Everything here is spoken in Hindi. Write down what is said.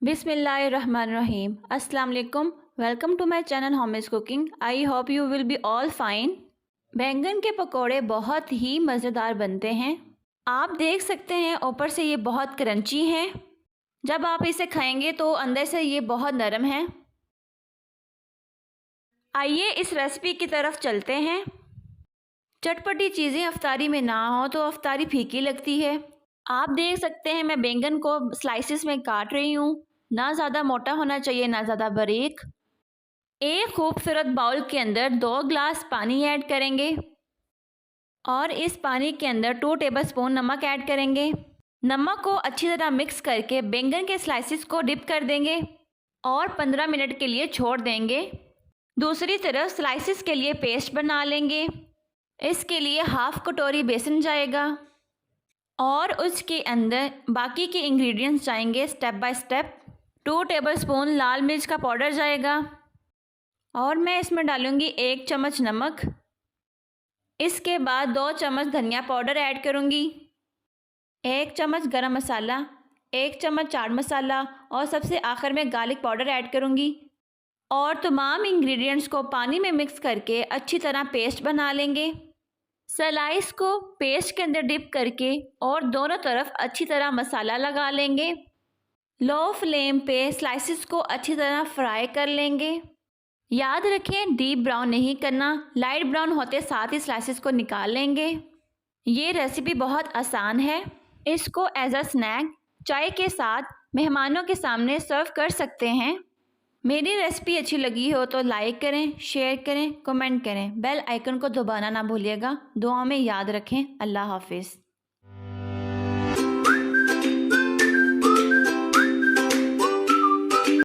Bismillahirrahmanirrahim. Assalamu alaikum. Welcome to my channel Homi's Cooking. I hope you will be all fine. बैंगन के पकोड़े बहुत ही मज़ेदार बनते हैं। आप देख सकते हैं ऊपर से ये बहुत क्रंची हैं। जब आप इसे खाएंगे तो अंदर से ये बहुत नरम है। आइए इस रेसिपी की तरफ चलते हैं। चटपटी चीज़ें अफ्तारी में ना हो तो अफ्तारी फीकी लगती है। आप देख सकते हैं मैं बैंगन को स्लाइसिस में काट रही हूँ। ना ज़्यादा मोटा होना चाहिए ना ज़्यादा बारीक। एक खूबसूरत बाउल के अंदर 2 ग्लास पानी ऐड करेंगे और इस पानी के अंदर 2 टेबलस्पून नमक ऐड करेंगे। नमक को अच्छी तरह मिक्स करके बैंगन के स्लाइसिस को डिप कर देंगे और 15 मिनट के लिए छोड़ देंगे। दूसरी तरफ स्लाइसिस के लिए पेस्ट बना लेंगे। इसके लिए हाफ कटोरी बेसन जाएगा और उसके अंदर बाकी के इंग्रेडिएंट्स जाएंगे स्टेप बाय स्टेप। 2 टेबलस्पून लाल मिर्च का पाउडर जाएगा और मैं इसमें डालूँगी 1 चम्मच नमक। इसके बाद 2 चम्मच धनिया पाउडर ऐड करूँगी, 1 चम्मच गरम मसाला, 1 चम्मच चाट मसाला और सबसे आखिर में गार्लिक पाउडर ऐड करूँगी और तमाम इंग्रेडिएंट्स को पानी में मिक्स करके अच्छी तरह पेस्ट बना लेंगे। स्लाइस को पेस्ट के अंदर डिप करके और दोनों तरफ अच्छी तरह मसाला लगा लेंगे। लो फ्लेम पे स्लाइसिस को अच्छी तरह फ्राई कर लेंगे। याद रखें डीप ब्राउन नहीं करना, लाइट ब्राउन होते साथ ही स्लाइसिस को निकाल लेंगे। ये रेसिपी बहुत आसान है। इसको एज अ स्नैक चाय के साथ मेहमानों के सामने सर्व कर सकते हैं। मेरी रेसिपी अच्छी लगी हो तो लाइक करें, शेयर करें, कमेंट करें। बेल आइकन को दबाना ना भूलिएगा। दुआ में याद रखें। अल्लाह हाफिज़।